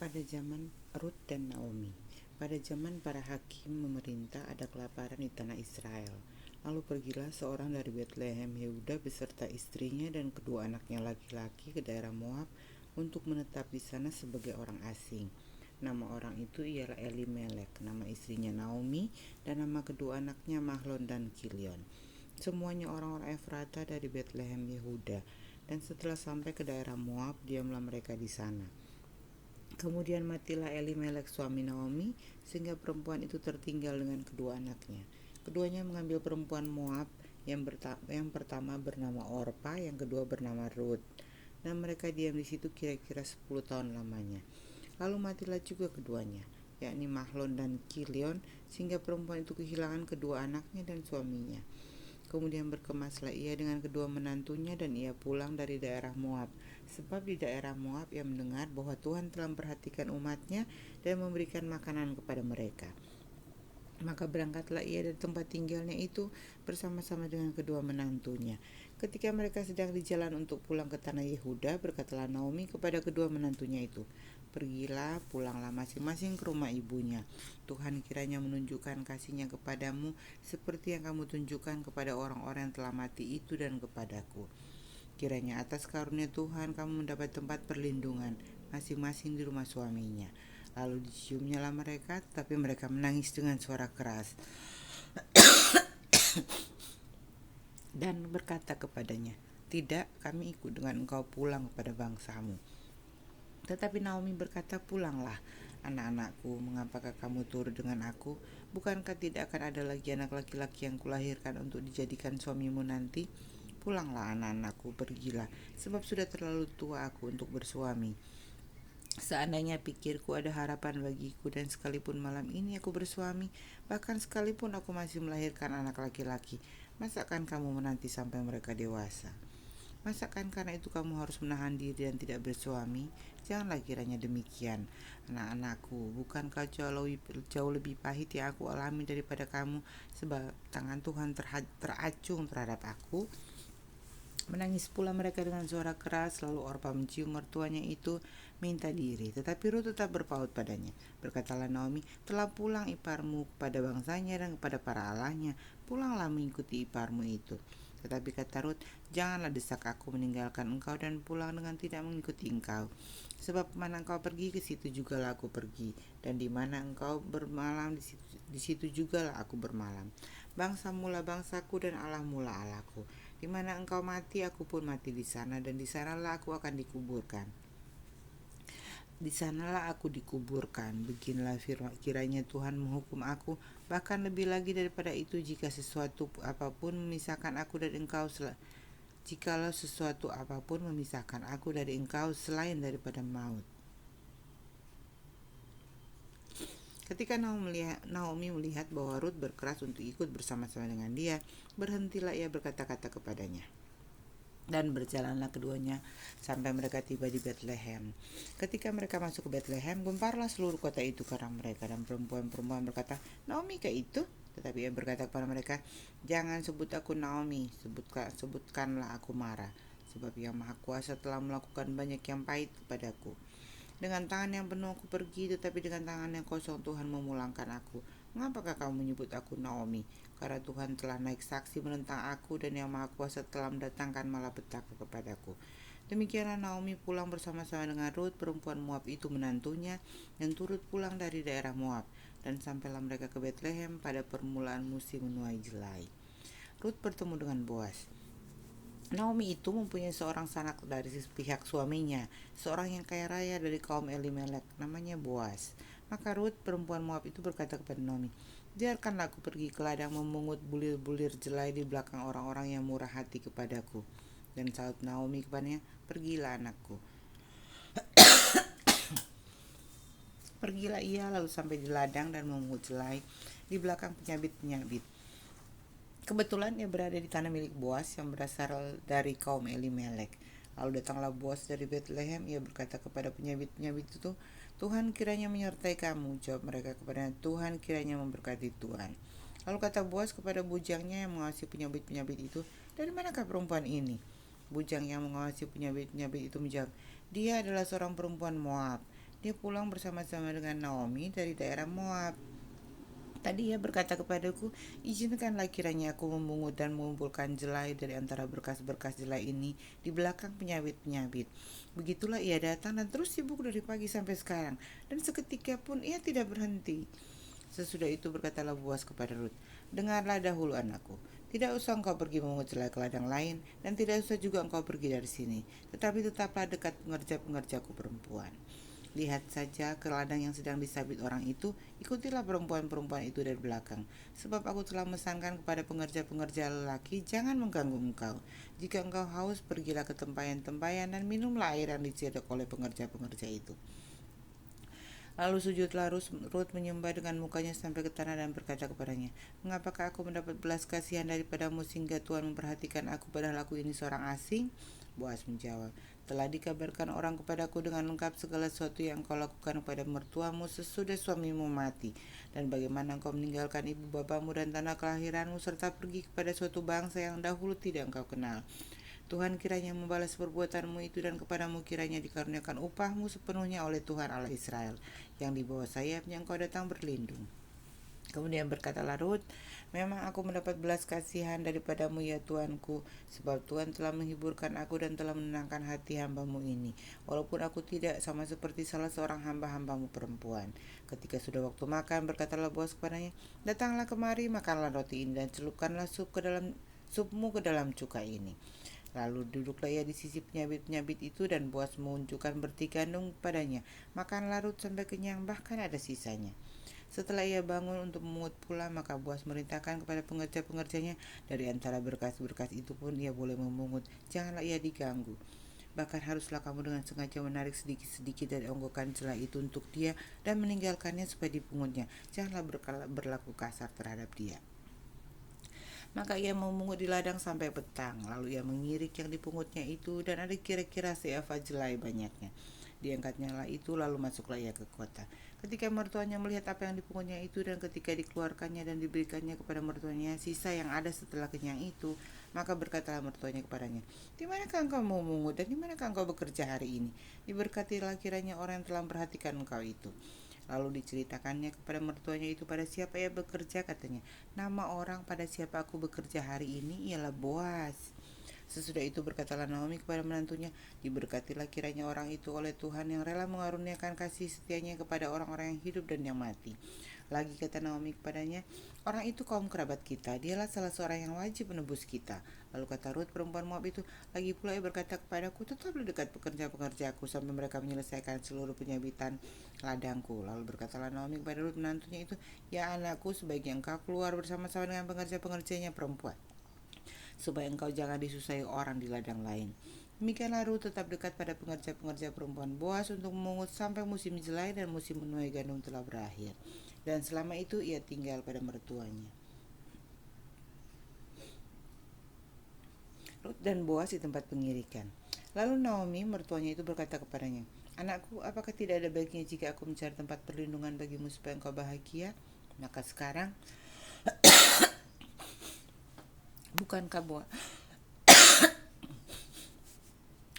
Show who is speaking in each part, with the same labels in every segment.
Speaker 1: Pada zaman Rut dan Naomi, pada zaman para hakim memerintah ada kelaparan di tanah Israel. Lalu pergilah seorang dari Betlehem Yehuda beserta istrinya dan kedua anaknya laki-laki ke daerah Moab untuk menetap di sana sebagai orang asing. Nama orang itu ialah Elimelek, nama istrinya Naomi, dan nama kedua anaknya Mahlon dan Kilion. Semuanya orang-orang Efrata dari Betlehem Yehuda. Dan setelah sampai ke daerah Moab, diamlah mereka di sana. Kemudian matilah Elimelek suami Naomi, sehingga perempuan itu tertinggal dengan kedua anaknya. Keduanya mengambil perempuan Moab, yang pertama bernama Orpa, yang kedua bernama Rut. Dan mereka diam di situ kira-kira 10 tahun lamanya. Lalu matilah juga keduanya, yakni Mahlon dan Kilion, sehingga perempuan itu kehilangan kedua anaknya dan suaminya. Kemudian berkemaslah ia dengan kedua menantunya dan ia pulang dari daerah Moab. Sebab di daerah Moab ia mendengar bahwa Tuhan telah memperhatikan umatnya dan memberikan makanan kepada mereka. Maka berangkatlah ia dari tempat tinggalnya itu bersama-sama dengan kedua menantunya. Ketika mereka sedang di jalan untuk pulang ke tanah Yehuda, berkatalah Naomi kepada kedua menantunya itu, "Pergilah, pulanglah masing-masing ke rumah ibunya. Tuhan kiranya menunjukkan kasih-Nya kepadamu seperti yang kamu tunjukkan kepada orang-orang yang telah mati itu dan kepadaku. Kiranya atas karunia Tuhan kamu mendapat tempat perlindungan masing-masing di rumah suaminya." Lalu diciumnyalah mereka, tetapi mereka menangis dengan suara keras dan berkata kepadanya, "Tidak, kami ikut dengan engkau pulang kepada bangsamu." Tetapi Naomi berkata, "Pulanglah, anak-anakku, mengapakah kamu turut dengan aku? Bukankah tidak akan ada lagi anak laki-laki yang kulahirkan untuk dijadikan suamimu nanti? Pulanglah anak-anakku, pergilah, sebab sudah terlalu tua aku untuk bersuami. Seandainya pikirku ada harapan bagiku dan sekalipun malam ini aku bersuami, bahkan sekalipun aku masih melahirkan anak laki-laki, masakan kamu menanti sampai mereka dewasa? Masakan karena itu kamu harus menahan diri dan tidak bersuami? Janganlah kiranya demikian, anak-anakku. Bukankah jauh lebih pahit yang aku alami daripada kamu, sebab tangan Tuhan teracung terhadap aku?" Menangis pula mereka dengan suara keras. Lalu Orpa mencium mertuanya itu, minta diri. Tetapi Rut tetap berpaut padanya. Berkatalah Naomi, "Telah pulang iparmu kepada bangsanya dan kepada para allahnya. Pulanglah mengikuti iparmu itu." Tetapi kata Rut, "Janganlah desak aku meninggalkan engkau dan pulang dengan tidak mengikuti engkau. Sebab kemana engkau pergi, ke situ jugalah aku pergi. Dan di mana engkau bermalam, di situ jugalah aku bermalam. Bangsamu lah bangsaku dan Allahmu lah Allahku. Di mana engkau mati, aku pun mati di sana, dan di sanalah aku akan dikuburkan. Di sanalah aku dikuburkan. Beginilah kiranya Tuhan menghukum aku, bahkan lebih lagi daripada itu, jika sesuatu apapun memisahkan aku dari engkau, jikalau sesuatu apapun memisahkan aku dari engkau selain daripada maut." Ketika Naomi melihat bahwa Rut berkeras untuk ikut bersama-sama dengan dia, berhentilah ia berkata-kata kepadanya. Dan berjalanlah keduanya sampai mereka tiba di Betlehem. Ketika mereka masuk ke Betlehem, gemparlah seluruh kota itu karena mereka. Dan perempuan-perempuan berkata, "Naomi kah itu?" Tetapi ia berkata kepada mereka, "Jangan sebut aku Naomi, sebutkanlah aku Mara. Sebab Yang Maha Kuasa telah melakukan banyak yang pahit kepadaku. Dengan tangan yang penuh aku pergi, tetapi dengan tangan yang kosong Tuhan memulangkan aku. Mengapakah kamu menyebut aku Naomi? Karena Tuhan telah naik saksi menentang aku, dan Yang Maha Kuasa telah mendatangkan malapetaka kepadaku." Demikianlah Naomi pulang bersama-sama dengan Rut, perempuan Moab itu menantunya, dan turut pulang dari daerah Moab. Dan sampailah mereka ke Betlehem pada permulaan musim menuai jelai. Rut bertemu dengan Boas. Naomi itu mempunyai seorang sanak dari pihak suaminya, seorang yang kaya raya dari kaum Elimelek, namanya Boas. Maka Rut, perempuan Moab itu berkata kepada Naomi, "Biarkanlah aku pergi ke ladang memungut bulir-bulir jelai di belakang orang-orang yang murah hati kepadaku." Dan sahut Naomi kepadanya, "Pergilah anakku." Pergilah ia lalu sampai di ladang dan memungut jelai di belakang penyabit-penyabit. Kebetulan ia berada di tanah milik Boas yang berasal dari kaum Elimelek. Lalu datanglah Boas dari Betlehem. Ia berkata kepada penyabit-penyabit itu, "Tuhan kiranya menyertai kamu." Jawab mereka kepadanya, "Tuhan kiranya memberkati Tuhan." Lalu kata Boas kepada bujangnya yang mengawasi penyabit-penyabit itu, "Dari manakah perempuan ini?" Bujang yang mengawasi penyabit-penyabit itu menjawab, "Dia adalah seorang perempuan Moab." Dia pulang bersama-sama dengan Naomi dari daerah Moab. Tadi ia berkata kepadaku, izinkanlah kiranya aku memungut dan mengumpulkan jelai dari antara berkas-berkas jelai ini di belakang penyabit-penyabit. Begitulah ia datang dan terus sibuk dari pagi sampai sekarang, dan seketika pun ia tidak berhenti. Sesudah itu berkatalah Boas kepada Rut, dengarlah dahulu anakku, tidak usah engkau pergi memungut jelai ke ladang lain, dan tidak usah juga engkau pergi dari sini, tetapi tetaplah dekat pengerja-pengerjaku perempuan. Lihat saja ke ladang yang sedang disabit orang itu, ikutilah perempuan-perempuan itu dari belakang. Sebab aku telah memesankan kepada pengerja-pengerja lelaki, jangan mengganggu engkau. Jika engkau haus, pergilah ke tempayan-tempayan dan minumlah air yang disediakan oleh pengerja-pengerja itu. Lalu sujudlah Rut menyembah dengan mukanya sampai ke tanah dan berkata kepadanya, mengapakah aku mendapat belas kasihan daripadamu sehingga Tuhan memperhatikan aku padahal aku ini seorang asing? Boas menjawab, telah dikabarkan orang kepadaku dengan lengkap segala sesuatu yang kau lakukan kepada mertuamu sesudah suamimu mati, dan bagaimana engkau meninggalkan ibu bapamu dan tanah kelahiranmu serta pergi kepada suatu bangsa yang dahulu tidak engkau kenal. Tuhan kiranya membalas perbuatanmu itu dan kepadamu kiranya dikaruniakan upahmu sepenuhnya oleh Tuhan Allah Israel, yang di bawah sayapnya engkau datang berlindung. Kemudian berkatalah Rut, memang aku mendapat belas kasihan daripadamu ya Tuanku, sebab Tuhan telah menghiburkan aku dan telah menenangkan hati hambamu ini, walaupun aku tidak sama seperti salah seorang hamba-hambamu perempuan. Ketika sudah waktu makan, berkatalah Boas kepadanya, datanglah kemari, makanlah roti ini dan celupkanlah supmu ke dalam cuka ini. Lalu duduklah ia di sisi penyabit-penyabit itu dan Boas menunjukkan berti gandum padanya. Makanlah Rut sampai kenyang, bahkan ada sisanya. Setelah ia bangun untuk memungut pula, maka Boas merintahkan kepada pengerja-pengerjanya, dari antara berkas-berkas itu pun ia boleh memungut, janganlah ia diganggu. Bahkan haruslah kamu dengan sengaja menarik sedikit-sedikit dari onggokan jelai itu untuk dia dan meninggalkannya supaya dipungutnya. Janganlah berlaku kasar terhadap dia. Maka ia memungut di ladang sampai petang. Lalu ia mengirik yang dipungutnya itu, dan ada kira-kira seefa jelai banyaknya. Diangkatnya lah itu, lalu masuklah ia ke kota. Ketika mertuanya melihat apa yang dipungutnya itu, dan ketika dikeluarkannya dan diberikannya kepada mertuanya sisa yang ada setelah kenyang itu, maka berkatalah mertuanya kepadanya, di manakah engkau memungut dan di manakah engkau bekerja hari ini? Diberkatilah kiranya orang yang telah memperhatikan engkau itu. Lalu diceritakannya kepada mertuanya itu pada siapa ia bekerja, katanya, nama orang pada siapa aku bekerja hari ini ialah Boas. Sesudah itu berkatalah Naomi kepada menantunya, diberkatilah kiranya orang itu oleh Tuhan yang rela mengaruniakan kasih setianya kepada orang-orang yang hidup dan yang mati. Lagi kata Naomi kepadanya, orang itu kaum kerabat kita, dialah salah seorang yang wajib menebus kita. Lalu kata Rut perempuan Moab itu, lagi pula ia berkata kepadaku, tetaplah dekat pekerja-pekerjaku sampai mereka menyelesaikan seluruh penyabitan ladangku. Lalu berkatalah Naomi kepada Rut menantunya itu, ya anakku, sebaiknya engkau keluar bersama-sama dengan pengerja-pengerjanya perempuan, supaya engkau jangan disusahi orang di ladang lain. Demikianlah Rut tetap dekat pada pengerja-pengerja perempuan Boas untuk memungut sampai musim jelai dan musim menuai gandum telah berakhir. Dan selama itu ia tinggal pada mertuanya. Rut dan Boas di tempat pengirikan. Lalu Naomi mertuanya itu berkata kepadanya, anakku, apakah tidak ada baiknya jika aku mencari tempat perlindungan bagimu supaya engkau bahagia? Maka sekarang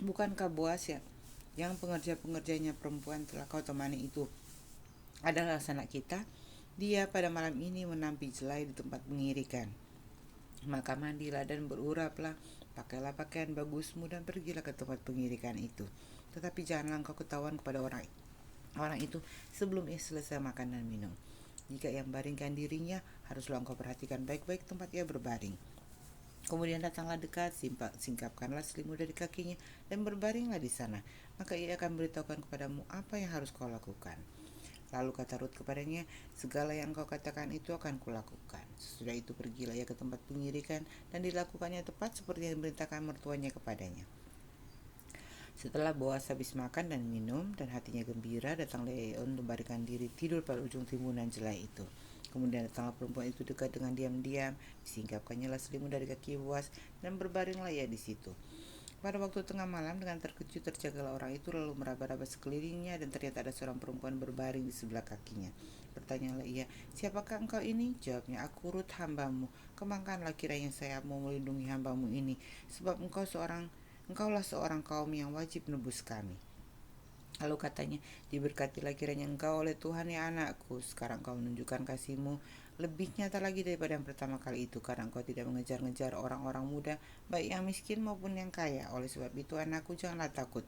Speaker 1: bukankah Boas ya, yang pengerja-pengerjanya perempuan telah kau temani itu adalah sanak kita? Dia pada malam ini menampi jelai di tempat pengirikan. Maka mandilah dan beruraplah, pakailah pakaian bagusmu dan pergilah ke tempat pengirikan itu. Tetapi janganlah engkau ketahuan kepada orang itu sebelum ia selesai makan dan minum. Jika ia membaringkan dirinya, haruslah engkau perhatikan baik-baik tempat ia berbaring. Kemudian datanglah dekat, singkapkanlah selimut dari kakinya, dan berbaringlah di sana. Maka ia akan beritahukan kepadamu apa yang harus kau lakukan. Lalu kata Rut kepadanya, segala yang kau katakan itu akan kulakukan. Sesudah itu pergilah ia ke tempat pengirikan, dan dilakukannya tepat seperti yang diperintahkan mertuanya kepadanya. Setelah Boas habis makan dan minum, dan hatinya gembira, datanglah ia membaringkan diri tidur pada ujung timbunan jelai itu. Kemudian datanglah perempuan itu dekat dengan diam-diam, disingkapkannya lah selimut dari kaki Boas, dan berbaringlah ia di situ. Pada waktu tengah malam, dengan terkejut terjagalah orang itu lalu meraba-raba sekelilingnya, dan ternyata ada seorang perempuan berbaring di sebelah kakinya. Bertanyalah ia, siapakah engkau ini? Jawabnya, aku Rut hambamu. Kemangkanlah kiranya saya mau melindungi hambamu ini, sebab engkaulah seorang kaum yang wajib menebus kami. Lalu katanya, diberkatilah kiranya engkau oleh Tuhan ya anakku. Sekarang kau menunjukkan kasih-Mu lebih nyata lagi daripada yang pertama kali itu, karena engkau tidak mengejar-ngejar orang-orang muda, baik yang miskin maupun yang kaya. Oleh sebab itu anakku, janganlah takut.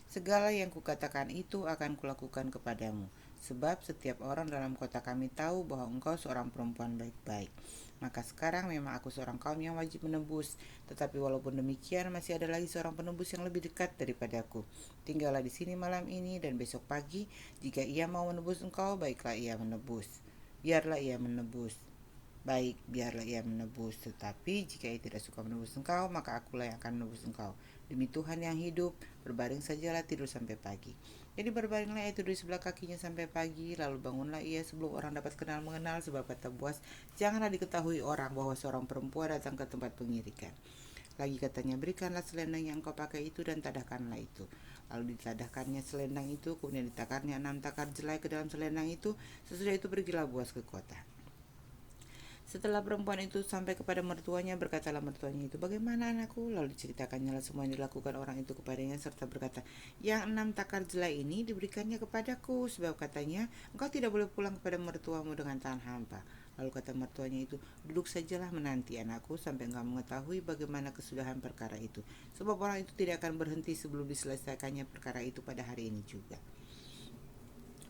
Speaker 1: Segala yang kukatakan itu akan kulakukan kepadamu. Sebab setiap orang dalam kota kami tahu bahwa engkau seorang perempuan baik-baik. Maka sekarang memang aku seorang kaum yang wajib menebus. Tetapi walaupun demikian masih ada lagi seorang penebus yang lebih dekat daripadaku. Tinggallah di sini malam ini dan besok pagi. Jika ia mau menebus engkau, baiklah ia menebus. Biarlah ia menebus. Baik, biarlah ia menebus. Tetapi jika ia tidak suka menebus engkau, maka akulah yang akan menebus engkau. Demi Tuhan yang hidup, berbaring sajalah tidur sampai pagi. Jadi berbaringlah ia tidur di sebelah kakinya sampai pagi, lalu bangunlah ia sebelum orang dapat kenal mengenal, sebab kata Boas, janganlah diketahui orang bahwa seorang perempuan datang ke tempat pengirikan. Lagi katanya, berikanlah selendang yang kau pakai itu dan tadahkanlah itu. Lalu ditadahkannya selendang itu, kemudian ditakarnya 6 takar jelai ke dalam selendang itu. Sesudah itu pergilah Boas ke kota. Setelah perempuan itu sampai kepada mertuanya, berkatalah mertuanya itu, bagaimana anakku? Lalu diceritakannya semua yang dilakukan orang itu kepadanya, serta berkata, yang 6 takar jelai ini diberikannya kepadaku, sebab katanya, engkau tidak boleh pulang kepada mertuamu dengan tangan hampa. Lalu kata mertuanya itu, duduk sajalah menanti anakku sampai engkau mengetahui bagaimana kesudahan perkara itu. Sebab orang itu tidak akan berhenti sebelum diselesaikannya perkara itu pada hari ini juga.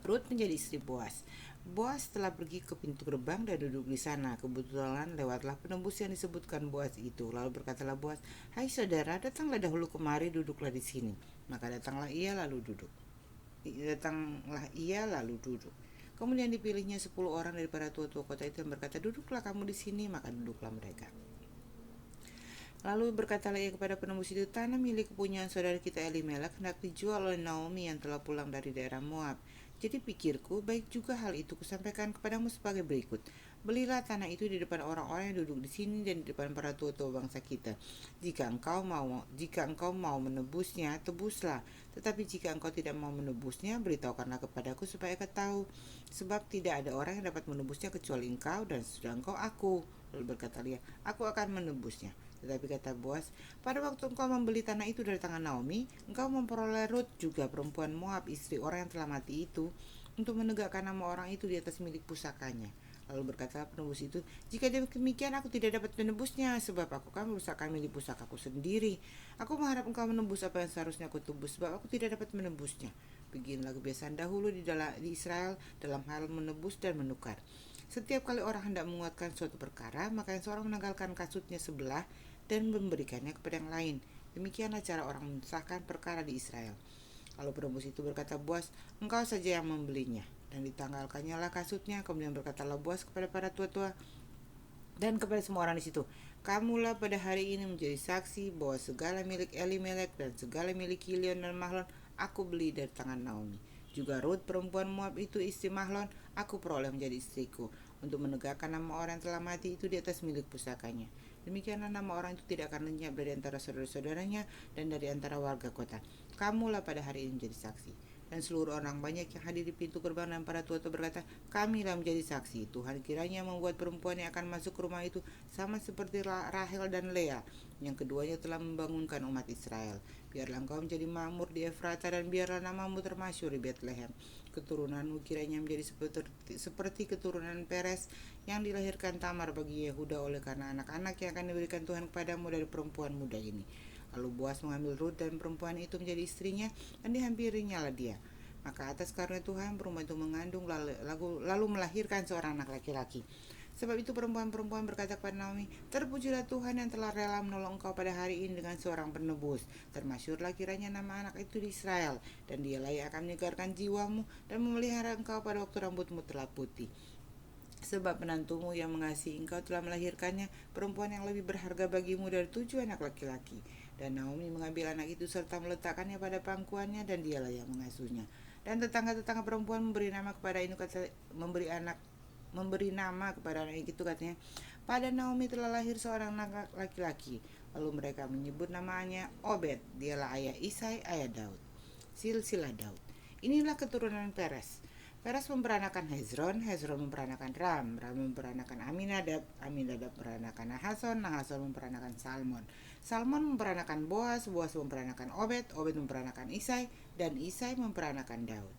Speaker 1: Ruth menjadi istri Boas. Boas telah pergi ke pintu gerbang dan duduk di sana. Kebetulan lewatlah penembus yang disebutkan Boas itu. Lalu berkatalah Boas, hai saudara, datanglah dahulu kemari, duduklah di sini. Maka datanglah ia lalu duduk. Kemudian dipilihnya 10 orang daripada tua-tua kota itu yang berkata, duduklah kamu di sini, maka duduklah mereka. Lalu berkatalah ia kepada penembus itu, tanah milik kepunyaan saudara kita Elimelek hendak dijual oleh Naomi yang telah pulang dari daerah Moab. Jadi pikirku, baik juga hal itu kusampaikan kepadamu sebagai berikut. Belilah tanah itu di depan orang-orang yang duduk di sini dan di depan para tua-tua bangsa kita. Jika engkau mau menebusnya, tebuslah. Tetapi jika engkau tidak mau menebusnya, beritahukanlah kepadaku supaya kau tahu. Sebab tidak ada orang yang dapat menebusnya kecuali engkau dan sesudah engkau aku. Lalu berkata dia, aku akan menebusnya. Tetapi kata Boas, pada waktu engkau membeli tanah itu dari tangan Naomi, engkau memperoleh Ruth juga perempuan Moab, istri orang yang telah mati itu, untuk menegakkan nama orang itu di atas milik pusakanya. Lalu berkata penebus itu, jika demikian aku tidak dapat menebusnya, sebab aku kan merusakkan milik pusakaku sendiri. Aku mengharap engkau menebus apa yang seharusnya aku tebus, sebab aku tidak dapat menebusnya. Beginilah kebiasaan dahulu di Israel dalam hal menebus dan menukar. Setiap kali orang hendak menguatkan suatu perkara, maka yang seorang menanggalkan kasutnya sebelah dan memberikannya kepada yang lain. Demikianlah cara orang mensahkan perkara di Israel. Lalu penebus itu berkata, Boas, engkau saja yang membelinya. Dan ditanggalkannya lah kasutnya. Kemudian berkatalah Boas kepada para tua-tua dan kepada semua orang di situ, kamulah pada hari ini menjadi saksi bahwa segala milik Elimelek dan segala milik Kilion dan Mahlon aku beli dari tangan Naomi. Juga Ruth perempuan Moab itu istri Mahlon aku peroleh menjadi istriku, untuk menegakkan nama orang yang telah mati itu di atas milik pusakanya. Demikianlah nama orang itu tidak akan lenyap dari antara saudara-saudaranya dan dari antara warga kota. Kamulah pada hari ini menjadi saksi. Dan seluruh orang banyak yang hadir di pintu gerbang dan para tua-tua berkata, kamilah menjadi saksi. Tuhan kiranya membuat perempuan yang akan masuk ke rumah itu sama seperti Rahel dan Lea, yang keduanya telah membangunkan umat Israel. Biarlah engkau menjadi makmur di Efrata dan biarlah namamu termasyhur di Bethlehem. Keturunanmu kiranya menjadi seperti keturunan Peres yang dilahirkan Tamar bagi Yehuda oleh karena anak-anak yang akan diberikan Tuhan kepadamu dari perempuan muda ini. Lalu Boas mengambil Ruth dan perempuan itu menjadi istrinya dan dihampirinya lah dia. Maka atas karunia Tuhan perempuan itu mengandung lalu melahirkan seorang anak laki-laki. Sebab itu perempuan-perempuan berkata kepada Naomi, terpujilah Tuhan yang telah rela menolong engkau pada hari ini dengan seorang penebus. Termasyhurlah kiranya nama anak itu di Israel, dan dialah yang akan menyegarkan jiwamu dan memelihara engkau pada waktu rambutmu telah putih. Sebab menantumu yang mengasihi engkau telah melahirkannya perempuan yang lebih berharga bagimu dari 7 anak laki-laki. Dan Naomi mengambil anak itu serta meletakkannya pada pangkuannya dan dialah yang mengasuhnya. Dan tetangga-tetangga perempuan memberi nama kepada anak itu katanya, pada Naomi telah lahir seorang anak laki-laki. Lalu mereka menyebut namanya Obed, dialah ayah Isai, ayah Daud. Silsilah Daud. Inilah keturunan Peres. Peres memperanakan Hezron, Hezron memperanakan Ram memperanakan Aminadab, Aminadab memperanakan Nahason, Nahason memperanakan Salmon, Salmon memperanakan Boas, Boas memperanakan Obed, Obed memperanakan Isai, dan Isai memperanakan Daud.